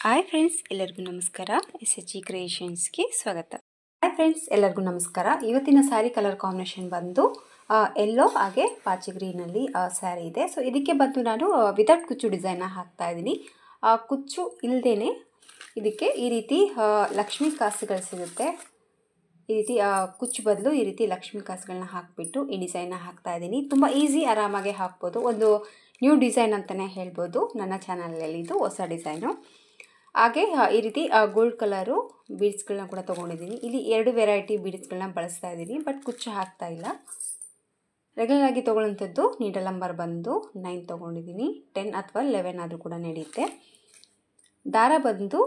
Hi friends, ಎಲ್ಲರಿಗೂ ನಮಸ್ಕಾರ. SHG ಕ್ರಿಯೇಷನ್ಸ್ಗೆ ಸ್ವಾಗತ. ಹಾಯ್ ಫ್ರೆಂಡ್ಸ್, ಎಲ್ಲರಿಗೂ ನಮಸ್ಕಾರ. ಇವತ್ತಿನ ಸ್ಯಾರಿ ಕಲರ್ ಕಾಂಬಿನೇಷನ್ ಬಂದು ಯೆಲ್ಲೋ ಹಾಗೆ ಪಾಚಿ ಗ್ರೀನಲ್ಲಿ ಸ್ಯಾರಿ ಇದೆ. ಸೊ ಇದಕ್ಕೆ ಬಂದು ನಾನು ವಿತೌಟ್ ಕುಚ್ಚು ಡಿಸೈನ್ನ ಹಾಕ್ತಾ ಇದ್ದೀನಿ. ಕುಚ್ಚು ಇಲ್ಲದೇ ಇದಕ್ಕೆ ಈ ರೀತಿ ಲಕ್ಷ್ಮೀ ಕಾಸುಗಳು ಸಿಗುತ್ತೆ. ಈ ರೀತಿ ಕುಚ್ಚು ಬದಲು ಈ ರೀತಿ ಲಕ್ಷ್ಮೀ ಕಾಸುಗಳನ್ನ ಹಾಕಿಬಿಟ್ಟು ಈ ಡಿಸೈನ್ನ ಹಾಕ್ತಾ ಇದ್ದೀನಿ. ತುಂಬ ಈಸಿ, ಆರಾಮಾಗೆ ಹಾಕ್ಬೋದು. ಒಂದು ನ್ಯೂ ಡಿಸೈನ್ ಅಂತಲೇ ಹೇಳ್ಬೋದು. ನನ್ನ ಚಾನಲಲ್ಲಿ ಇದು ಹೊಸ ಡಿಸೈನು. ಹಾಗೆ ಈ ರೀತಿ ಗೋಲ್ಡ್ ಕಲರು ಬೀಡ್ಸ್ಗಳನ್ನ ಕೂಡ ತೊಗೊಂಡಿದ್ದೀನಿ. ಇಲ್ಲಿ 2 ವೆರೈಟಿ ಬೀಡ್ಸ್ಗಳನ್ನ ಬಳಸ್ತಾ ಇದ್ದೀನಿ, ಬಟ್ ಕುಚ್ಚು ಹಾಕ್ತಾ ಇಲ್ಲ. ರೆಗ್ಯುಲರ್ ಆಗಿ ತೊಗೊಳ್ಳೋಂಥದ್ದು ನೀಡಲ್ ನಂಬರ್ ಬಂದು 9 ತೊಗೊಂಡಿದ್ದೀನಿ. 10 ಅಥವಾ 11 ಆದರೂ ಕೂಡ ನಡೆಯುತ್ತೆ. ದಾರ ಬಂದು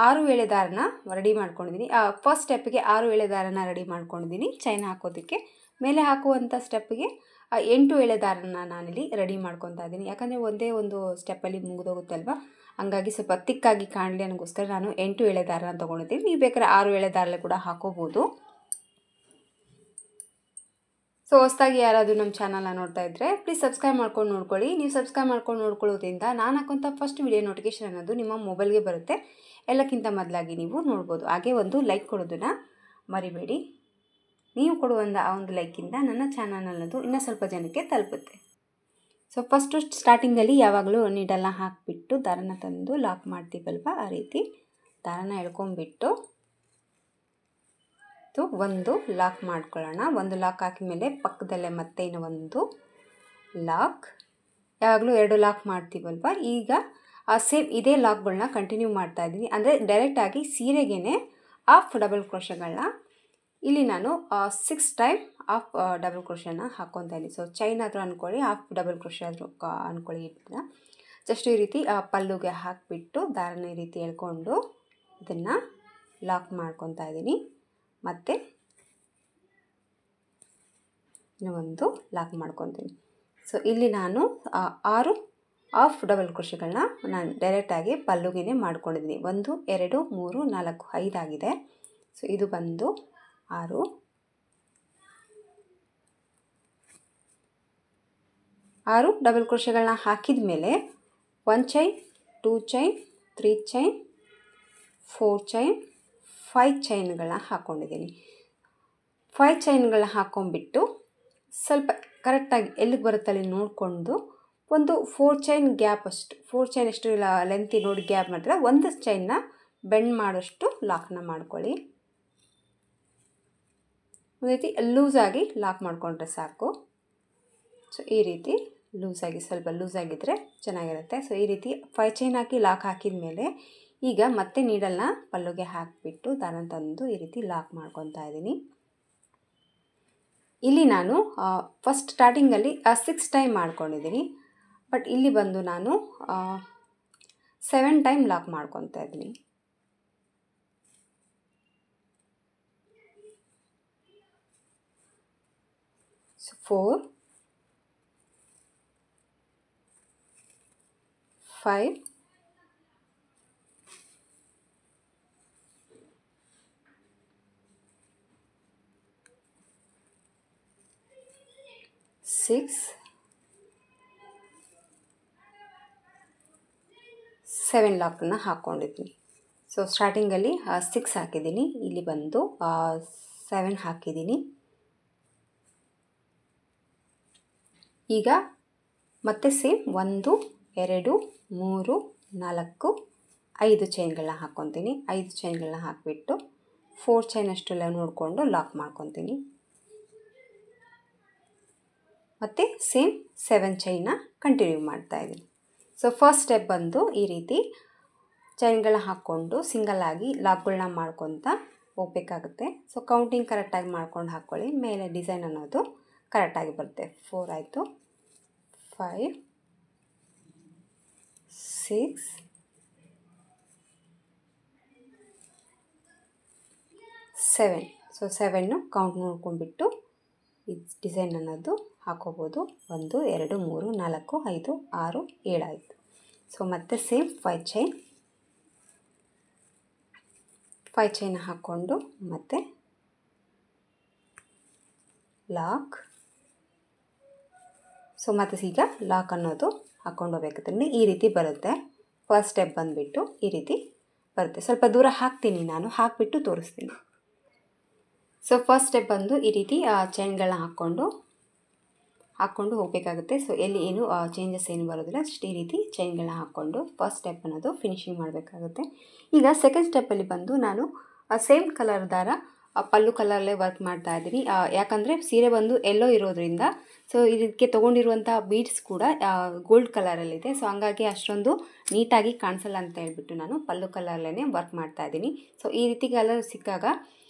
6 ಎಳೆ ದಾರನ ರೆಡಿ ಮಾಡ್ಕೊಂಡಿದ್ದೀನಿ. ಫಸ್ಟ್ ಸ್ಟೆಪ್ಪಿಗೆ 6 ಎಳೆ ದಾರನ ರೆಡಿ ಮಾಡ್ಕೊಂಡಿದ್ದೀನಿ. ಚೈನ್ ಹಾಕೋದಕ್ಕೆ ಮೇಲೆ ಹಾಕುವಂಥ ಸ್ಟೆಪ್ಪಿಗೆ 8 ಎಳೆ ದಾರನ ನಾನಿಲ್ಲಿ ರೆಡಿ ಮಾಡ್ಕೊತಾ ಇದ್ದೀನಿ. ಯಾಕಂದರೆ ಒಂದೇ ಒಂದು ಸ್ಟೆಪ್ಪಲ್ಲಿ ಮುಗಿದೋಗುತ್ತಲ್ವ, ಹಂಗಾಗಿ ಸ್ವಲ್ಪ ತಿಕ್ಕಾಗಿ ಕಾಣಲಿ ಅನ್ನೋಗೋಸ್ಕರ ನಾನು 8 ಎಳೆ ದಾರನ ತೊಗೊಂಡಿದ್ದೀನಿ. ನೀವು ಬೇಕಾದ್ರೆ 6 ಎಳೆ ದಾರಲ್ಲೇ ಕೂಡ ಹಾಕೋಬೋದು. ಸೊ ಹೊಸದಾಗಿ ಯಾರಾದರೂ ನಮ್ಮ ಚಾನಲ್ನ ನೋಡ್ತಾ ಇದ್ದರೆ ಪ್ಲೀಸ್ ಸಬ್ಸ್ಕ್ರೈಬ್ ಮಾಡ್ಕೊಂಡು ನೋಡ್ಕೊಳ್ಳಿ. ನೀವು ಸಬ್ಸ್ಕ್ರೈಬ್ ಮಾಡ್ಕೊಂಡು ನೋಡ್ಕೊಳ್ಳೋದ್ರಿಂದ ನಾನು ಹಾಕೋಂಥ ಫಸ್ಟ್ ವಿಡಿಯೋ ನೋಟಿಫಿಕೇಷನ್ ಅನ್ನೋದು ನಿಮ್ಮ ಮೊಬೈಲ್ಗೆ ಬರುತ್ತೆ. ಎಲ್ಲಕ್ಕಿಂತ ಮೊದಲಾಗಿ ನೀವು ನೋಡ್ಬೋದು. ಹಾಗೆ ಒಂದು ಲೈಕ್ ಕೊಡೋದನ್ನು ಮರಿಬೇಡಿ. ನೀವು ಕೊಡುವಂಥ ಆ ಒಂದು ಲೈಕಿಂದ ನನ್ನ ಚಾನಲ್ ಅನ್ನೋದು ಇನ್ನೂ ಸ್ವಲ್ಪ ಜನಕ್ಕೆ ತಲುಪುತ್ತೆ. ಸೊ ಫಸ್ಟು ಸ್ಟಾರ್ಟಿಂಗಲ್ಲಿ ಯಾವಾಗಲೂ ನೀಡಲ್ನ ಹಾಕಿಬಿಟ್ಟು ದಾರನ ತಂದು ಲಾಕ್ ಮಾಡ್ತೀವಲ್ವ, ಆ ರೀತಿ ದಾರನ ಎಳ್ಕೊಂಬಿಟ್ಟು ಒಂದು ಲಾಕ್ ಮಾಡ್ಕೊಳ್ಳೋಣ. ಒಂದು ಲಾಕ್ ಹಾಕಿದ ಮೇಲೆ ಪಕ್ಕದಲ್ಲೇ ಮತ್ತೆ ಇನ್ನೂ ಒಂದು ಲಾಕ್. ಯಾವಾಗಲೂ 2 ಲಾಕ್ ಮಾಡ್ತೀವಲ್ವ, ಈಗ ಸೇಮ್ ಇದೇ ಲಾಕ್ಗಳನ್ನ ಕಂಟಿನ್ಯೂ ಮಾಡ್ತಾ ಇದ್ದೀನಿ. ಅಂದರೆ ಡೈರೆಕ್ಟಾಗಿ ಸೀರೆಗೇ ಹಾಫ್ ಡಬಲ್ ಕ್ರೋಶಗಳನ್ನ ಇಲ್ಲಿ ನಾನು 6 ಟೈಮ್ ಹಾಫ್ ಡಬಲ್ ಕ್ರೋಶನ ಹಾಕ್ಕೊತಾ ಇದ್ದೀನಿ. ಸೊ ಚೈನ್ ಆದರೂ ಅಂದ್ಕೊಳ್ಳಿ, ಹಾಫ್ ಡಬಲ್ ಕ್ರೋಶ ಆದರೂ ಅಂದ್ಕೊಳ್ಳಿ. ಇದನ್ನ ಜಸ್ಟ್ ಈ ರೀತಿ ಪಲ್ಲುಗೆ ಹಾಕಿಬಿಟ್ಟು ದಾರನ ಈ ರೀತಿ ಎಳ್ಕೊಂಡು ಇದನ್ನು ಲಾಕ್ ಮಾಡ್ಕೊತಾ ಇದ್ದೀನಿ. ಮತ್ತು ಇನ್ನೂ ಒಂದು ಲಾಕ್ ಮಾಡ್ಕೊತೀನಿ. ಸೊ ಇಲ್ಲಿ ನಾನು 6 ಹಾಫ್ ಡಬಲ್ ಕ್ರೋಶಗಳನ್ನ ನಾನು ಡೈರೆಕ್ಟಾಗಿ ಪಲ್ಲುಗೆ ಮಾಡ್ಕೊಂಡಿದ್ದೀನಿ. 1 2 3 4 5 ಆಗಿದೆ. ಸೊ ಇದು ಬಂದು 6 ಡಬಲ್ ಕ್ರೋಶಗಳನ್ನ ಹಾಕಿದ ಮೇಲೆ 1 ಚೈನ್, 2 ಚೈನ್, 3 ಚೈನ್, 4 ಚೈನ್, 5 ಚೈನ್ಗಳನ್ನ ಹಾಕ್ಕೊಂಡಿದ್ದೀನಿ. 5 ಚೈನ್ಗಳನ್ನ ಹಾಕ್ಕೊಂಡ್ಬಿಟ್ಟು ಸ್ವಲ್ಪ ಕರೆಕ್ಟಾಗಿ ಎಲ್ಲಿಗೆ ಬರುತ್ತಲ್ಲಿ ನೋಡಿಕೊಂಡು ಒಂದು 4 ಚೈನ್ ಗ್ಯಾಪ್ ಅಷ್ಟು, 4 ಚೈನ್ ಎಷ್ಟು ಲೆಂತಿ ನೋಡಿ ಗ್ಯಾಪ್ ಮಾಡಿದ್ರೆ ಒಂದು ಚೈನ್ನ ಬೆಂಡ್ ಮಾಡೋಷ್ಟು ಲಾಕ್ನ ಮಾಡ್ಕೊಳ್ಳಿ. ಒಂದು ರೀತಿ ಲೂಸಾಗಿ ಲಾಕ್ ಮಾಡಿಕೊಂಡ್ರೆ ಸಾಕು. ಸೊ ಈ ರೀತಿ ಲೂಸಾಗಿ, ಸ್ವಲ್ಪ ಲೂಸಾಗಿದ್ದರೆ ಚೆನ್ನಾಗಿರುತ್ತೆ. ಸೊ ಈ ರೀತಿ 5 ಚೈನ್ ಹಾಕಿ ಲಾಕ್ ಹಾಕಿದ ಮೇಲೆ ಈಗ ಮತ್ತೆ ನೀಡಲ್ನ ಪಲ್ಲುಗೆ ಹಾಕಿಬಿಟ್ಟು ದಾರನ ತಂದು ಈ ರೀತಿ ಲಾಕ್ ಮಾಡ್ಕೊತಾ ಇದ್ದೀನಿ. ಇಲ್ಲಿ ನಾನು ಫಸ್ಟ್ ಸ್ಟಾರ್ಟಿಂಗಲ್ಲಿ 6 ಟೈಮ್ ಮಾಡ್ಕೊಂಡಿದ್ದೀನಿ, ಬಟ್ ಇಲ್ಲಿ ಬಂದು ನಾನು 7 ಟೈಮ್ ಲಾಕ್ ಮಾಡ್ಕೊತಾ ಇದ್ದೀನಿ. ಸೊ 4 5 6 7 ಲಾಕನ್ನು ಹಾಕ್ಕೊಂಡಿದ್ದೀನಿ. ಸೊ ಸ್ಟಾರ್ಟಿಂಗಲ್ಲಿ 6 ಹಾಕಿದ್ದೀನಿ, ಇಲ್ಲಿ ಬಂದು 7 ಹಾಕಿದ್ದೀನಿ. ಈಗ ಮತ್ತೆ ಸೇಮ್ 1 2 3 4 5 ಚೈನ್ಗಳನ್ನ ಹಾಕ್ಕೊತೀನಿ. 5 ಚೈನ್ಗಳನ್ನ ಹಾಕಿಬಿಟ್ಟು 4 ಚೈನ್ ಅಷ್ಟೆಲ್ಲ ನೋಡಿಕೊಂಡು ಲಾಕ್ ಮಾಡ್ಕೊತೀನಿ. ಮತ್ತು ಸೇಮ್ 7 ಚೈನ್ನ ಕಂಟಿನ್ಯೂ ಮಾಡ್ತಾಯಿದ್ದೀನಿ. ಸೊ ಫಸ್ಟ್ ಸ್ಟೆಪ್ ಬಂದು ಈ ರೀತಿ ಚೈನ್ಗಳನ್ನ ಹಾಕ್ಕೊಂಡು ಸಿಂಗಲ್ಲಾಗಿ ಲಾಕ್ಗಳನ್ನ ಮಾಡ್ಕೊತ ಹೋಗಬೇಕಾಗುತ್ತೆ. ಸೊ ಕೌಂಟಿಂಗ್ ಕರೆಕ್ಟಾಗಿ ಮಾಡ್ಕೊಂಡು ಹಾಕ್ಕೊಳ್ಳಿ. ಮೇಲೆ ಡಿಸೈನ್ ಅನ್ನೋದು ಕರೆಕ್ಟಾಗಿ ಬರುತ್ತೆ. 4 ಆಯಿತು, 5 6 7. ಸೊ 7 ಕೌಂಟ್ ನೋಡ್ಕೊಂಡ್ಬಿಟ್ಟು ಈ ಡಿಸೈನ್ ಅನ್ನೋದು ಹಾಕೋಬೋದು. 1 2 3 4 5 6 7 ಆಯಿತು. ಸೊ ಮತ್ತೆ ಸೇಮ್ 5 ಚೈನ್ ಹಾಕ್ಕೊಂಡು ಮತ್ತೆ ಲಾಕ್. ಸೊ ಮತ್ತೆ ಈಗ ಲಾಕ್ ಅನ್ನೋದು ಹಾಕ್ಕೊಂಡು ಹೋಗ್ಬೇಕಾದ್ರೆ ಈ ರೀತಿ ಬರುತ್ತೆ. ಫಸ್ಟ್ ಸ್ಟೆಪ್ ಬಂದುಬಿಟ್ಟು ಈ ರೀತಿ ಬರುತ್ತೆ. ಸ್ವಲ್ಪ ದೂರ ಹಾಕ್ತೀನಿ, ನಾನು ಹಾಕಿಬಿಟ್ಟು ತೋರಿಸ್ತೀನಿ. ಸೊ ಫಸ್ಟ್ ಸ್ಟೆಪ್ ಬಂದು ಈ ರೀತಿ ಚೈನ್ಗಳನ್ನ ಹಾಕ್ಕೊಂಡು ಹೋಗಬೇಕಾಗುತ್ತೆ. ಸೊ ಎಲ್ಲಿ ಏನು ಚೇಂಜಸ್ ಏನು ಬರೋದಿಲ್ಲ, ಅಷ್ಟು ಈ ರೀತಿ ಚೈನ್ಗಳನ್ನ ಹಾಕ್ಕೊಂಡು ಫಸ್ಟ್ ಸ್ಟೆಪ್ ಅನ್ನೋದು ಫಿನಿಶಿಂಗ್ ಮಾಡಬೇಕಾಗುತ್ತೆ. ಈಗ ಸೆಕೆಂಡ್ ಸ್ಟೆಪ್ಪಲ್ಲಿ ಬಂದು ನಾನು ಸೇಮ್ ಕಲರ್ ದಾರ ಪಲ್ಲು ಕಲರಲ್ಲೇ ವರ್ಕ್ ಮಾಡ್ತಾ ಇದ್ದೀನಿ. ಯಾಕಂದರೆ ಸೀರೆ ಬಂದು ಎಲ್ಲೋ ಇರೋದ್ರಿಂದ ಸೊ ಇದಕ್ಕೆ ತೊಗೊಂಡಿರುವಂಥ ಬೀಡ್ಸ್ ಕೂಡ ಗೋಲ್ಡ್ ಕಲರಲ್ಲಿದೆ. ಸೊ ಹಂಗಾಗಿ ಅಷ್ಟೊಂದು ನೀಟಾಗಿ ಕಾಣಿಸಲ್ಲ ಅಂತ ಹೇಳ್ಬಿಟ್ಟು ನಾನು ಪಲ್ಲು ಕಲರಲ್ಲೇ ವರ್ಕ್ ಮಾಡ್ತಾ ಇದ್ದೀನಿ. ಸೊ ಈ ರೀತಿ ಕಲರ್ ಸಿಕ್ಕಾಗ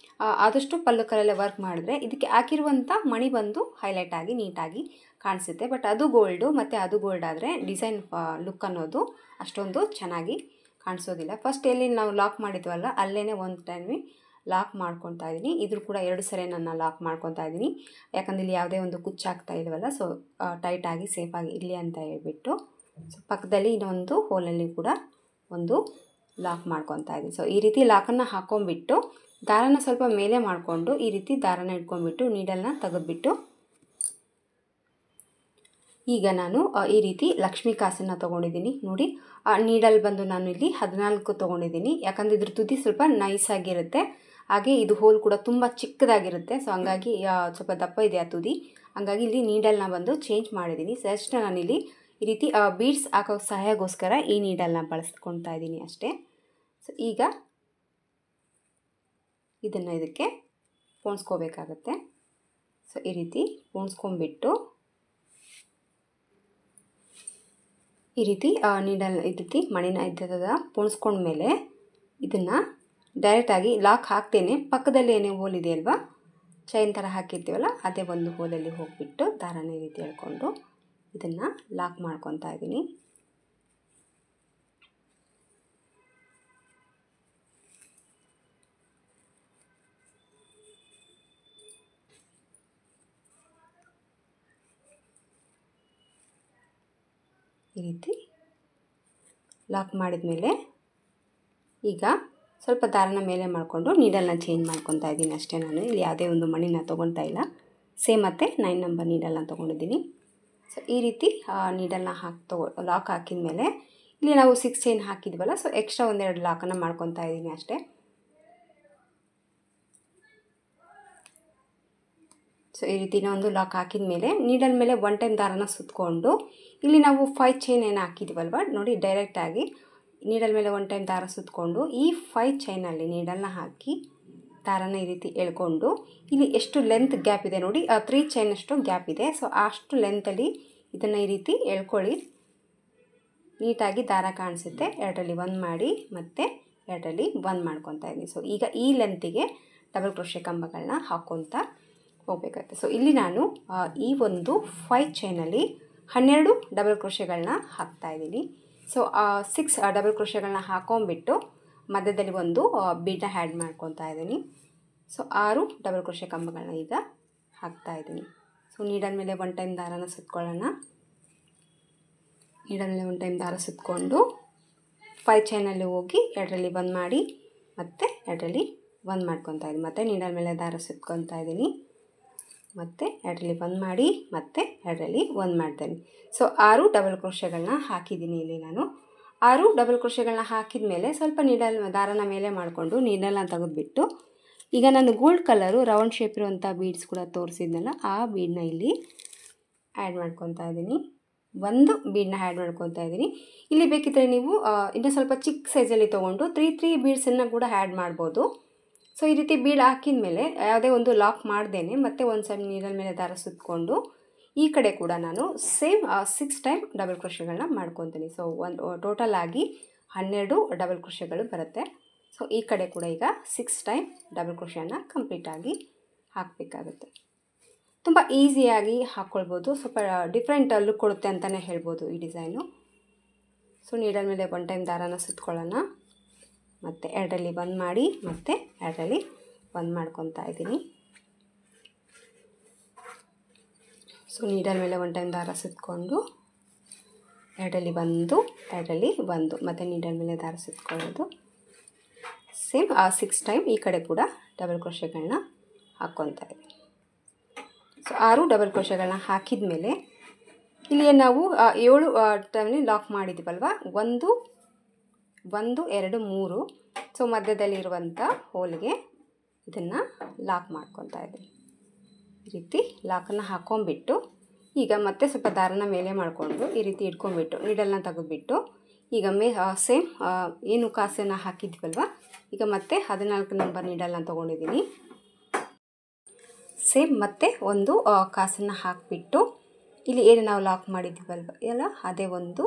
ಆದಷ್ಟು ಪಲ್ಲು ಕಲರಲ್ಲೇ ವರ್ಕ್ ಮಾಡಿದ್ರೆ ಇದಕ್ಕೆ ಹಾಕಿರುವಂಥ ಮಣಿ ಬಂದು ಹೈಲೈಟ್ ಆಗಿ ನೀಟಾಗಿ ಕಾಣಿಸುತ್ತೆ. ಬಟ್ ಅದು ಗೋಲ್ಡು ಮತ್ತು ಅದು ಗೋಲ್ಡ್ ಆದರೆ ಡಿಸೈನ್ ಲುಕ್ ಅನ್ನೋದು ಅಷ್ಟೊಂದು ಚೆನ್ನಾಗಿ ಕಾಣಿಸೋದಿಲ್ಲ. ಫಸ್ಟ್ ಎಲ್ಲಿ ನಾವು ಲಾಕ್ ಮಾಡಿದ್ವಲ್ಲ ಅಲ್ಲೇ ಒಂದು ಟೈಮ್ ಲಾಕ್ ಮಾಡ್ಕೊತಾ ಇದ್ದೀನಿ. ಇದ್ರ ಕೂಡ 2 ಸರಿ ನಾನು ಲಾಕ್ ಮಾಡ್ಕೊತಾ ಇದ್ದೀನಿ. ಯಾಕಂದರೆ ಇಲ್ಲಿ ಯಾವುದೇ ಒಂದು ಕುಚ್ಚಾಗ್ತಾ ಇಲ್ವಲ್ಲ, ಸೊ ಟೈಟಾಗಿ ಸೇಫಾಗಿ ಇರಲಿ ಅಂತ ಹೇಳ್ಬಿಟ್ಟು ಸೊ ಪಕ್ಕದಲ್ಲಿ ಇನ್ನೊಂದು ಹೋಲಲ್ಲಿ ಕೂಡ ಒಂದು ಲಾಕ್ ಮಾಡ್ಕೊತಾ ಇದ್ದೀನಿ. ಸೊ ಈ ರೀತಿ ಲಾಕನ್ನು ಹಾಕ್ಕೊಂಬಿಟ್ಟು ದಾರನ ಸ್ವಲ್ಪ ಮೇಲೆ ಮಾಡಿಕೊಂಡು ಈ ರೀತಿ ದಾರನ ಇಟ್ಕೊಂಡ್ಬಿಟ್ಟು ನೀಡಲ್ನ ತೆಗೆದುಬಿಟ್ಟು ಈಗ ನಾನು ಈ ರೀತಿ ಲಕ್ಷ್ಮೀ ಕಾಸನ್ನು ತೊಗೊಂಡಿದ್ದೀನಿ. ನೋಡಿ ನೀಡಲ್ ಬಂದು ನಾನು ಇಲ್ಲಿ 14 ತೊಗೊಂಡಿದ್ದೀನಿ. ಯಾಕಂದರೆ ಇದ್ರ ತುದಿ ಸ್ವಲ್ಪ ನೈಸಾಗಿರುತ್ತೆ, ಹಾಗೆ ಇದು ಹೋಲ್ ಕೂಡ ತುಂಬ ಚಿಕ್ಕದಾಗಿರುತ್ತೆ. ಸೊ ಹಂಗಾಗಿ ಸ್ವಲ್ಪ ದಪ್ಪ ಇದೆ ಆ ತುದಿ, ಹಂಗಾಗಿ ಇಲ್ಲಿ ನೀಡಲ್ನ ಬಂದು ಚೇಂಜ್ ಮಾಡಿದ್ದೀನಿ. ಜಸ್ಟ್ ನಾನಿಲ್ಲಿ ಈ ರೀತಿ ಬೀಡ್ಸ್ ಹಾಕೋ ಸಹಾಯಕ್ಕೋಸ್ಕರ ಈ ನೀಡಲ್ನ ಬಳಸ್ಕೊತಾ ಇದ್ದೀನಿ ಅಷ್ಟೇ. ಸೊ ಈಗ ಇದನ್ನು ಇದಕ್ಕೆ ಪೋಣಿಸ್ಕೋಬೇಕಾಗತ್ತೆ. ಸೊ ಈ ರೀತಿ ಪೋಣಿಸ್ಕೊಂಡ್ಬಿಟ್ಟು ಈ ರೀತಿ ನೀಡಲ್ ಈ ರೀತಿ ಮಣಿನ ಇದ್ದದ ಪೋಣಿಸ್ಕೊಂಡ್ಮೇಲೆ ಇದನ್ನು ಡೈರೆಕ್ಟಾಗಿ ಲಾಕ್ ಹಾಕ್ತೇನೆ. ಪಕ್ಕದಲ್ಲಿ ಏನೇ ಹೋಲ್ ಇದೆ ಅಲ್ವಾ, ಚೈನ್ ಥರ ಹಾಕಿರ್ತೀವಲ್ಲ ಅದೇ ಒಂದು ಹೋಲಲ್ಲಿ ಹೋಗಿಬಿಟ್ಟು ದಾರನ ಈ ರೀತಿ ಎಳ್ಕೊಂಡು ಇದನ್ನು ಲಾಕ್ ಮಾಡ್ಕೊತಾ ಇದ್ದೀನಿ. ಈ ರೀತಿ ಲಾಕ್ ಮಾಡಿದ ಮೇಲೆ ಈಗ ಸ್ವಲ್ಪ ದಾರನ ಮೇಲೆ ಮಾಡಿಕೊಂಡು ನೀಡಲ್ನ ಚೇಂಜ್ ಮಾಡ್ಕೊತಾ ಇದ್ದೀನಿ ಅಷ್ಟೇ. ನಾನು ಇಲ್ಲಿ ಯಾವುದೇ ಒಂದು ಮಣಿನ ತೊಗೊಳ್ತಾ ಇಲ್ಲ, ಸೇಮ್ ಮತ್ತು 9 ನಂಬರ್ ನೀಡಲ್ನ ತೊಗೊಂಡಿದ್ದೀನಿ. ಸೊ ಈ ರೀತಿ ನೀಡಲ್ನ ಲಾಕ್ ಹಾಕಿದ ಮೇಲೆ ಇಲ್ಲಿ ನಾವು 6 ಚೈನ್ ಹಾಕಿದ್ವಲ್ಲ, ಸೊ ಎಕ್ಸ್ಟ್ರಾ 1-2 ಲಾಕನ್ನು ಮಾಡ್ಕೊತಾ ಇದ್ದೀನಿ ಅಷ್ಟೇ. ಸೊ ಈ ರೀತಿ ಒಂದು ಲಾಕ್ ಹಾಕಿದ ಮೇಲೆ ನೀಡಲ್ ಮೇಲೆ 1 ಟೈಮ್ ದಾರನ ಸುತ್ತಕೊಂಡು ಇಲ್ಲಿ ನಾವು 5 ಚೈನ್ ಏನು ಹಾಕಿದ್ವಲ್ವ ನೋಡಿ, ಡೈರೆಕ್ಟಾಗಿ ನೀಡಲ್ ಮೇಲೆ 1 ಟೈಮ್ ದಾರ ಸುತ್ತಕೊಂಡು ಈ 5 ಚೈನಲ್ಲಿ ನೀಡಲ್ನ ಹಾಕಿ ದಾರನ ಈ ರೀತಿ ಎಳ್ಕೊಂಡು ಇಲ್ಲಿ ಎಷ್ಟು ಲೆಂತ್ ಗ್ಯಾಪ್ ಇದೆ ನೋಡಿ, 3 ಚೈನಷ್ಟು ಗ್ಯಾಪ್ ಇದೆ. ಸೊ ಅಷ್ಟು ಲೆಂತಲ್ಲಿ ಇದನ್ನು ಈ ರೀತಿ ಎಳ್ಕೊಳ್ಳಿ, ನೀಟಾಗಿ ದಾರ ಕಾಣಿಸುತ್ತೆ. 2ರಲ್ಲಿ 1 ಮಾಡಿ ಮತ್ತು 2ರಲ್ಲಿ 1 ಮಾಡ್ಕೊತಾ ಇದ್ದೀನಿ. ಸೊ ಈಗ ಈ ಲೆಂತಿಗೆ ಡಬಲ್ ಕ್ರೋಶೆ ಕಂಬಗಳನ್ನ ಹಾಕ್ಕೊತಾ ಹೋಗಬೇಕಾಗುತ್ತೆ. ಸೊ ಇಲ್ಲಿ ನಾನು ಈ ಒಂದು 5 ಚೈನಲ್ಲಿ 12 ಡಬಲ್ ಕ್ರೋಶೆಗಳನ್ನ ಹಾಕ್ತಾಯಿದ್ದೀನಿ. ಸೊ 6 ಡಬಲ್ ಕ್ರೋಶೆಗಳನ್ನ ಹಾಕೊಂಡ್ಬಿಟ್ಟು ಮಧ್ಯದಲ್ಲಿ ಒಂದು ಬೀಡನ್ನ ಆ್ಯಡ್ ಮಾಡ್ಕೊತಾ ಇದ್ದೀನಿ. ಸೊ 6 ಡಬಲ್ ಕ್ರೋಶೆ ಕಂಬಗಳನ್ನ ಈಗ ಹಾಕ್ತಾಯಿದ್ದೀನಿ. ಸೊ ನೀಡಲ್ ಮೇಲೆ 1 ಟೈಮ್ ದಾರನ ಸುತ್ಕೊಳ್ಳೋಣ. ನೀಡಲ್ ಮೇಲೆ 1 ಟೈಮ್ ದಾರ ಸುತ್ತಕೊಂಡು 5 ಚೈನಲ್ಲಿ ಹೋಗಿ 2ರಲ್ಲಿ 1 ಮಾಡಿ ಮತ್ತು 2ರಲ್ಲಿ 1 ಮಾಡ್ಕೊತಾ ಇದ್ದೀನಿ. ಮತ್ತು ನೀಡಲ್ ಮೇಲೆ ದಾರ ಸುತ್ಕೊತಾ ಇದ್ದೀನಿ, ಮತ್ತು 2ರಲ್ಲಿ 1 ಮಾಡಿ ಮತ್ತು 2ರಲ್ಲಿ 1 ಮಾಡ್ತೇನೆ. ಸೊ 6 ಡಬಲ್ ಕ್ರೋಶೆಗಳನ್ನ ಹಾಕಿದ್ದೀನಿ. ಇಲ್ಲಿ ನಾನು 6 ಡಬಲ್ ಕ್ರೋಶೆಗಳನ್ನ ಹಾಕಿದ ಮೇಲೆ ಸ್ವಲ್ಪ ನೀಡಲ್ ದಾರನ ಮೇಲೆ ಮಾಡಿಕೊಂಡು ನೀಡಲ್ನ ತೆಗೆದುಬಿಟ್ಟು ಈಗ ನಾನು ಗೋಲ್ಡ್ ಕಲರು ರೌಂಡ್ ಶೇಪ್ ಇರುವಂಥ ಬೀಡ್ಸ್ ಕೂಡ ತೋರಿಸಿದ್ನಲ್ಲ, ಆ ಬೀಡನ್ನ ಇಲ್ಲಿ ಆ್ಯಡ್ ಮಾಡ್ಕೊತಾ ಇದ್ದೀನಿ. ಒಂದು ಬೀಡನ್ನ ಆ್ಯಡ್ ಮಾಡ್ಕೊತಾ ಇದ್ದೀನಿ. ಇಲ್ಲಿ ಬೇಕಿದ್ದರೆ ನೀವು ಇನ್ನೂ ಸ್ವಲ್ಪ ಚಿಕ್ಕ ಸೈಜಲ್ಲಿ ತೊಗೊಂಡು 3 ಬೀಡ್ಸನ್ನು ಕೂಡ ಆ್ಯಡ್ ಮಾಡ್ಬೋದು. ಸೊ ಈ ರೀತಿ ಬೀಡ್ ಹಾಕಿದ ಮೇಲೆ ಯಾವುದೇ ಒಂದು ಲಾಕ್ ಮಾಡ್ದೇನೆ ಮತ್ತೆ ಒಂದು ಸಲ ನೀಡಲ್ ಮೇಲೆ ದಾರ ಸುತ್ತಕೊಂಡು ಈ ಕಡೆ ಕೂಡ ನಾನು ಸೇಮ್ 6 ಟೈಮ್ ಡಬಲ್ ಕ್ರೋಶೆಗಳನ್ನ ಮಾಡ್ಕೊತೀನಿ. ಸೊ ಟೋಟಲ್ ಆಗಿ 12 ಡಬಲ್ ಕ್ರೋಶೆಗಳು ಬರುತ್ತೆ. ಸೊ ಈ ಕಡೆ ಕೂಡ ಈಗ 6 ಟೈಮ್ ಡಬಲ್ ಕ್ರೋಶೆಯನ್ನು ಕಂಪ್ಲೀಟಾಗಿ ಹಾಕಬೇಕಾಗುತ್ತೆ. ತುಂಬ ಈಸಿಯಾಗಿ ಹಾಕ್ಕೊಳ್ಬೋದು, ಸ್ವಲ್ಪ ಡಿಫ್ರೆಂಟ್ ಲುಕ್ ಕೊಡುತ್ತೆ ಅಂತಲೇ ಹೇಳ್ಬೋದು ಈ ಡಿಸೈನು. ಸೊ ನೀಡಲ್ ಮೇಲೆ 1 ಟೈಮ್ ದಾರಾನ ಸುತ್ಕೊಳ್ಳೋಣ, ಮತ್ತು 2ರಲ್ಲಿ 1 ಮಾಡಿ ಮತ್ತು 2ರಲ್ಲಿ 1 ಮಾಡ್ಕೊತಾ ಇದ್ದೀನಿ. ಸೊ ನೀಡಲ್ ಮೇಲೆ 1 ಟೈಮ್ ದಾರ ಸುತ್ತಕೊಂಡು 2ರಲ್ಲಿ 1, 2ರಲ್ಲಿ 1 ಮತ್ತು ನೀಡಲ್ ಮೇಲೆ ದಾರ ಸುತ್ತಕೊಳ್ಳೋದು. ಸೇಮ್ 6 ಟೈಮ್ ಈ ಕಡೆ ಕೂಡ ಡಬಲ್ ಕ್ರೋಶೆಗಳನ್ನ ಹಾಕ್ಕೊತಾ ಇದ್ದೀನಿ. ಸೊ 6 ಡಬಲ್ ಕ್ರೋಶೆಗಳನ್ನ ಹಾಕಿದ ಮೇಲೆ ಇಲ್ಲಿ ನಾವು 7 ಟೈಮ್ಲಿ ಲಾಕ್ ಮಾಡಿದ್ದೀವಲ್ವ, 1 2 3 ಸೊ ಮಧ್ಯದಲ್ಲಿರುವಂಥ ಹೋಲ್ಗೆ ಇದನ್ನು ಲಾಕ್ ಮಾಡ್ಕೊತಾ ಇದ್ದೀನಿ. ಈ ರೀತಿ ಲಾಕನ್ನು ಹಾಕ್ಕೊಂಬಿಟ್ಟು ಈಗ ಮತ್ತೆ ಸ್ವಲ್ಪ ದಾರನ ಮೇಲೆ ಮಾಡಿಕೊಂಡು ಈ ರೀತಿ ಇಟ್ಕೊಂಡ್ಬಿಟ್ಟು ನೀಡಲ್ನ ತೆಗೆದುಬಿಟ್ಟು ಈಗ ಸೇಮ್ ಏನು ಕಾಸನ್ನು ಹಾಕಿದ್ವಲ್ವ, ಈಗ ಮತ್ತೆ 14 ನಂಬರ್ ನೀಡಲ್ನ ತೊಗೊಂಡಿದ್ದೀನಿ. ಸೇಮ್ ಮತ್ತೆ ಒಂದು ಕಾಸನ್ನು ಹಾಕಿಬಿಟ್ಟು ಇಲ್ಲಿ ಏನು ನಾವು ಲಾಕ್ ಮಾಡಿದ್ವಲ್ವ ಎಲ್ಲ ಅದೇ ಒಂದು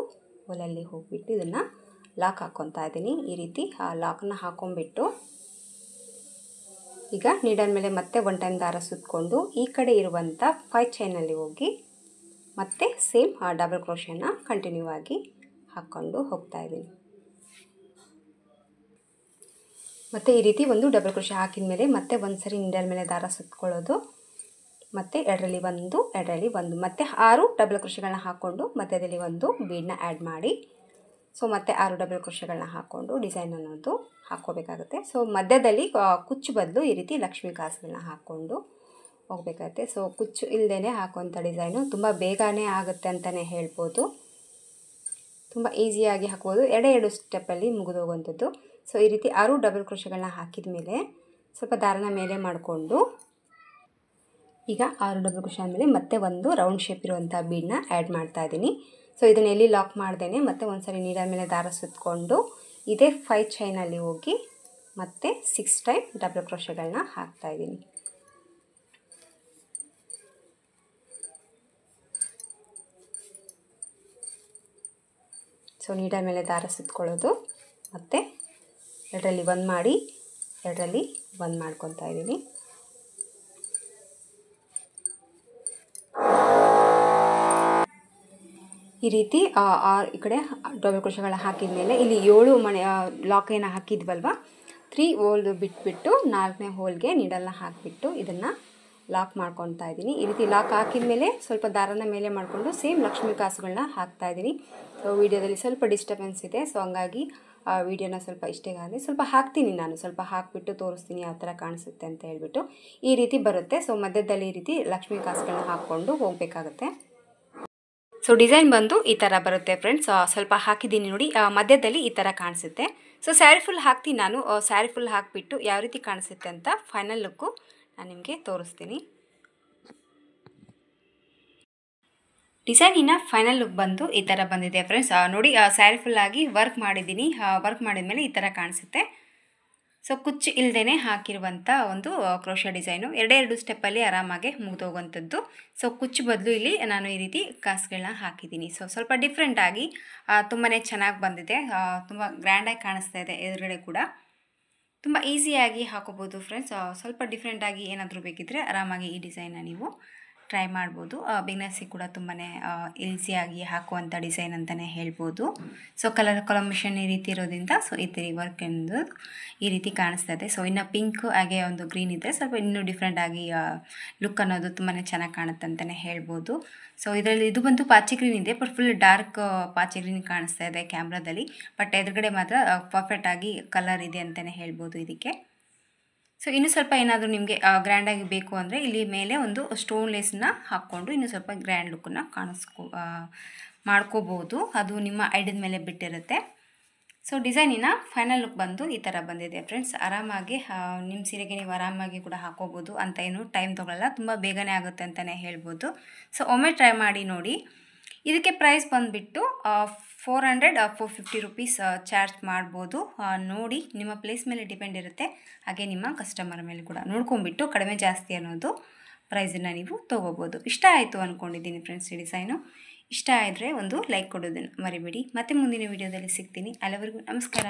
ಹೋಲಲ್ಲಿ ಹೋಗಿಬಿಟ್ಟು ಇದನ್ನು ಲಾಕ್ ಹಾಕ್ಕೊತಾ ಇದ್ದೀನಿ. ಈ ರೀತಿ ಲಾಕನ್ನು ಹಾಕ್ಕೊಂಬಿಟ್ಟು ಈಗ ನೀಡಲ್ ಮೇಲೆ ಮತ್ತೆ 1 ಟೈಮ್ ದಾರ ಸುತ್ತಕೊಂಡು ಈ ಕಡೆ ಇರುವಂಥ 5 ಚೈನಲ್ಲಿ ಹೋಗಿ ಮತ್ತೆ ಸೇಮ್ ಡಬಲ್ ಕ್ರೋಶೆನ ಕಂಟಿನ್ಯೂ ಆಗಿ ಹಾಕ್ಕೊಂಡು ಹೋಗ್ತಾ ಇದ್ದೀನಿ. ಮತ್ತು ಈ ರೀತಿ ಒಂದು ಡಬಲ್ ಕ್ರೋಶೆ ಹಾಕಿದ ಮೇಲೆ ಮತ್ತೆ ಒಂದು ಸರಿ ನೀಡಲ್ ಮೇಲೆ ದಾರ ಸುತ್ತಕೊಳ್ಳೋದು, ಮತ್ತು ಎರಡರಲ್ಲಿ ಒಂದು ಮತ್ತು 6 ಡಬಲ್ ಕ್ರೋಶೆಗಳನ್ನ ಹಾಕ್ಕೊಂಡು ಮಧ್ಯದಲ್ಲಿ ಒಂದು ಬೀಡನ್ನ ಆ್ಯಡ್ ಮಾಡಿ ಸೊ ಮತ್ತೆ 6 ಡಬಲ್ ಕ್ರೋಶೆಗಳನ್ನ ಹಾಕ್ಕೊಂಡು ಡಿಸೈನ್ ಅನ್ನೋದು ಹಾಕ್ಕೋಬೇಕಾಗುತ್ತೆ. ಸೊ ಮಧ್ಯದಲ್ಲಿ ಕುಚ್ಚು ಬದಲು ಈ ರೀತಿ ಲಕ್ಷ್ಮೀ ಕಾಸುಗಳನ್ನ ಹಾಕ್ಕೊಂಡು ಹೋಗಬೇಕಾಗುತ್ತೆ. ಸೊ ಕುಚ್ಚು ಇಲ್ಲದೇ ಹಾಕುವಂಥ ಡಿಸೈನು ತುಂಬ ಬೇಗನೆ ಆಗುತ್ತೆ ಅಂತಲೇ ಹೇಳ್ಬೋದು. ತುಂಬ ಈಸಿಯಾಗಿ ಹಾಕ್ಬೋದು, ಎರಡು ಸ್ಟೆಪ್ಪಲ್ಲಿ ಮುಗಿದೋಗುವಂಥದ್ದು. ಸೊ ಈ ರೀತಿ 6 ಡಬಲ್ ಕ್ರೋಶೆಗಳನ್ನ ಹಾಕಿದ ಮೇಲೆ ಸ್ವಲ್ಪ ದಾರನ ಮೇಲೆ ಮಾಡಿಕೊಂಡು ಈಗ 6 ಡಬಲ್ ಕ್ರೋಶೆ ಆದಮೇಲೆ ಮತ್ತೆ ಒಂದು ರೌಂಡ್ ಶೇಪ್ ಇರುವಂಥ ಬೀಡನ್ನ ಆ್ಯಡ್ ಮಾಡ್ತಾ ಇದ್ದೀನಿ. ಸೊ ಇದನ್ನು ಎಲ್ಲಿ ಲಾಕ್ ಮಾಡ್ದೇನೆ ಮತ್ತೆ ಒಂದು ಸರಿ ನೀಡಲ್ ಮೇಲೆ ದಾರ ಸುತ್ತಕೊಂಡು ಇದೇ 5 ಚೈನಲ್ಲಿ ಹೋಗಿ ಮತ್ತೆ 6 ಟೈಮ್ ಡಬಲ್ ಕ್ರೋಶೆಗಳನ್ನ ಹಾಕ್ತಾಯಿದ್ದೀನಿ. ಸೊ ನೀಡಲ್ ಮೇಲೆ ದಾರ ಸುತ್ತಕೊಳ್ಳೋದು ಮತ್ತು ಎರಡರಲ್ಲಿ ಒಂದು ಮಾಡಿ ಎರಡರಲ್ಲಿ ಒಂದು ಮಾಡ್ಕೊತಾ ಇದ್ದೀನಿ. ಈ ರೀತಿ ಈ ಕಡೆ ಡಬಲ್ ಕ್ರೋಶೆಗಳನ್ನ ಹಾಕಿದ ಮೇಲೆ ಇಲ್ಲಿ 7 ಲಾಕೇನ ಹಾಕಿದ್ವಲ್ವ 3 ಹೋಲ್ ಬಿಟ್ಬಿಟ್ಟು 4ನೇ ಹೋಲ್ಗೆ ನೀಡಲ್ನ ಹಾಕಿಬಿಟ್ಟು ಇದನ್ನು ಲಾಕ್ ಮಾಡ್ಕೊತಾ ಇದ್ದೀನಿ. ಈ ರೀತಿ ಲಾಕ್ ಹಾಕಿದ ಮೇಲೆ ಸ್ವಲ್ಪ ದಾರನ ಮೇಲೆ ಮಾಡಿಕೊಂಡು ಸೇಮ್ ಲಕ್ಷ್ಮೀ ಕಾಸುಗಳನ್ನ ಹಾಕ್ತಾಯಿದ್ದೀನಿ. ಸೊ ವಿಡಿಯೋದಲ್ಲಿ ಸ್ವಲ್ಪ ಡಿಸ್ಟರ್ಬೆನ್ಸ್ ಇದೆ, ಸೊ ಹಂಗಾಗಿ ವಿಡಿಯೋನ ಸ್ವಲ್ಪ ಇಷ್ಟೇಗಾದರೆ ಸ್ವಲ್ಪ ಹಾಕ್ತೀನಿ, ನಾನು ಸ್ವಲ್ಪ ಹಾಕಿಬಿಟ್ಟು ತೋರಿಸ್ತೀನಿ ಯಾವ ಥರ ಕಾಣಿಸುತ್ತೆ ಅಂತ ಹೇಳ್ಬಿಟ್ಟು. ಈ ರೀತಿ ಬರುತ್ತೆ. ಸೊ ಮಧ್ಯದಲ್ಲಿ ಈ ರೀತಿ ಲಕ್ಷ್ಮೀ ಕಾಸುಗಳನ್ನ ಹಾಕ್ಕೊಂಡು ಹೋಗಬೇಕಾಗುತ್ತೆ. ಸೊ ಡಿಸೈನ್ ಬಂದು ಈ ಥರ ಬರುತ್ತೆ ಫ್ರೆಂಡ್ಸ್. ಸ್ವಲ್ಪ ಹಾಕಿದ್ದೀನಿ ನೋಡಿ, ಮಧ್ಯದಲ್ಲಿ ಈ ಥರ ಕಾಣಿಸುತ್ತೆ. ಸೊ ಸ್ಯಾರಿ ಫುಲ್ ಹಾಕ್ತೀನಿ ನಾನು. ಸ್ಯಾರಿ ಫುಲ್ ಹಾಕಿಬಿಟ್ಟು ಯಾವ ರೀತಿ ಕಾಣಿಸುತ್ತೆ ಅಂತ ಫೈನಲ್ ಲುಕ್ಕು ನಾನು ನಿಮಗೆ ತೋರಿಸ್ತೀನಿ. ಡಿಸೈನಿನ ಫೈನಲ್ ಲುಕ್ ಬಂದು ಈ ಥರ ಬಂದಿದೆ ಫ್ರೆಂಡ್ಸ್. ನೋಡಿ ಸ್ಯಾರಿ ಫುಲ್ಲಾಗಿ ವರ್ಕ್ ಮಾಡಿದ್ದೀನಿ. ವರ್ಕ್ ಮಾಡಿದ್ಮೇಲೆ ಈ ಥರ ಕಾಣಿಸುತ್ತೆ. ಸೊ ಕುಚ್ಚು ಇಲ್ಲದೇ ಹಾಕಿರುವಂಥ ಒಂದು ಕ್ರೋಶೆ ಡಿಸೈನು ಎರಡು ಸ್ಟೆಪ್ಪಲ್ಲಿ ಆರಾಮಾಗಿ ಮುಗಿದೋಗುವಂಥದ್ದು. ಸೊ ಕುಚ್ಚು ಬದಲು ಇಲ್ಲಿ ನಾನು ಈ ರೀತಿ ಕಾಸುಗಳನ್ನ ಹಾಕಿದ್ದೀನಿ. ಸೊ ಸ್ವಲ್ಪ ಡಿಫ್ರೆಂಟಾಗಿ ತುಂಬಾ ಚೆನ್ನಾಗಿ ಬಂದಿದೆ, ತುಂಬ ಗ್ರ್ಯಾಂಡಾಗಿ ಕಾಣಿಸ್ತಾ ಇದೆ. ಎದುರುಗಡೆ ಕೂಡ ತುಂಬ ಈಸಿಯಾಗಿ ಹಾಕೋಬೋದು ಫ್ರೆಂಡ್ಸ್. ಸ್ವಲ್ಪ ಡಿಫ್ರೆಂಟಾಗಿ ಏನಾದರೂ ಬೇಕಿದ್ದರೆ ಆರಾಮಾಗಿ ಈ ಡಿಸೈನ್ನ ನೀವು ಟ್ರೈ ಮಾಡ್ಬೋದು. ಬಿಗ್ನರ್ಸಿಗೆ ಕೂಡ ತುಂಬಾ ಈಸಿಯಾಗಿ ಹಾಕುವಂಥ ಡಿಸೈನ್ ಅಂತಲೇ ಹೇಳ್ಬೋದು. ಸೊ ಕಲರ್ ಕಾಂಬಿನೇಷನ್ ಈ ರೀತಿ ಇರೋದ್ರಿಂದ ಸೊ ಈ ರೀತಿ ವರ್ಕ್ ಎಂದು ಈ ರೀತಿ ಕಾಣಿಸ್ತಾ ಇದೆ. ಸೊ ಇನ್ನು ಪಿಂಕ್ ಹಾಗೆ ಒಂದು ಗ್ರೀನ್ ಇದ್ದರೆ ಸ್ವಲ್ಪ ಇನ್ನೂ ಡಿಫ್ರೆಂಟಾಗಿ ಲುಕ್ ಅನ್ನೋದು ತುಂಬಾ ಚೆನ್ನಾಗಿ ಕಾಣುತ್ತೆ ಅಂತಲೇ ಹೇಳ್ಬೋದು. ಸೊ ಇದರಲ್ಲಿ ಇದು ಬಂದು ಪಾಚಿ ಗ್ರೀನ್ ಇದೆ, ಬಟ್ ಫುಲ್ ಡಾರ್ಕ್ ಪಾಚಿ ಗ್ರೀನ್ ಕಾಣಿಸ್ತಾ ಇದೆ ಕ್ಯಾಮ್ರಾದಲ್ಲಿ. ಬಟ್ ಎದುರುಗಡೆ ಮಾತ್ರ ಪರ್ಫೆಕ್ಟಾಗಿ ಕಲರ್ ಇದೆ ಅಂತಲೇ ಹೇಳ್ಬೋದು ಇದಕ್ಕೆ. ಸೊ ಇನ್ನೂ ಸ್ವಲ್ಪ ಏನಾದರೂ ನಿಮಗೆ ಗ್ರ್ಯಾಂಡಾಗಿ ಬೇಕು ಅಂದರೆ ಇಲ್ಲಿ ಮೇಲೆ ಒಂದು ಸ್ಟೋನ್ ಲೇಸನ್ನ ಹಾಕ್ಕೊಂಡು ಇನ್ನೂ ಸ್ವಲ್ಪ ಗ್ರ್ಯಾಂಡ್ ಲುಕ್ಕನ್ನು ಮಾಡ್ಕೋಬೋದು. ಅದು ನಿಮ್ಮ ಐಡಿಯಾದ ಮೇಲೆ ಬಿಟ್ಟಿರುತ್ತೆ. ಸೊ ಡಿಸೈನಿನ ಫೈನಲ್ ಲುಕ್ ಬಂದು ಈ ಥರ ಬಂದಿದೆ ಫ್ರೆಂಡ್ಸ್. ಆರಾಮಾಗಿ ನಿಮ್ಮ ಸೀರೆಗೆ ನೀವು ಆರಾಮಾಗಿ ಕೂಡ ಹಾಕೋಬೋದು ಅಂತ ಏನು ಟೈಮ್ ತೊಗೊಳ್ಳಲ್ಲ, ತುಂಬ ಬೇಗನೆ ಆಗುತ್ತೆ ಅಂತಲೇ ಹೇಳ್ಬೋದು. ಸೊ ಒಮ್ಮೆ ಟ್ರೈ ಮಾಡಿ ನೋಡಿ. ಇದಕ್ಕೆ ಪ್ರೈಸ್ ಬಂದುಬಿಟ್ಟು 400-450 ರುಪೀಸ್ ಚಾರ್ಜ್ ಮಾಡ್ಬೋದು. ನೋಡಿ ನಿಮ್ಮ ಪ್ಲೇಸ್ ಮೇಲೆ ಡಿಪೆಂಡ್ ಇರುತ್ತೆ, ಹಾಗೆ ನಿಮ್ಮ ಕಸ್ಟಮರ್ ಮೇಲೆ ಕೂಡ ನೋಡ್ಕೊಂಬಿಟ್ಟು ಕಡಿಮೆ ಜಾಸ್ತಿ ಅನ್ನೋದು ಪ್ರೈಸನ್ನು ನೀವು ತೊಗೋಬೋದು. ಇಷ್ಟ ಆಯಿತು ಅಂದ್ಕೊಂಡಿದ್ದೀನಿ ಫ್ರೆಂಡ್ಸ್ ಈ ಡಿಸೈನು. ಇಷ್ಟ ಆದರೆ ಒಂದು ಲೈಕ್ ಕೊಡೋದನ್ನು ಮರಿಬೇಡಿ. ಮತ್ತೆ ಮುಂದಿನ ವಿಡಿಯೋದಲ್ಲಿ ಸಿಗ್ತೀನಿ. ಅಲ್ಲಿವರೆಗೂ ನಮಸ್ಕಾರ.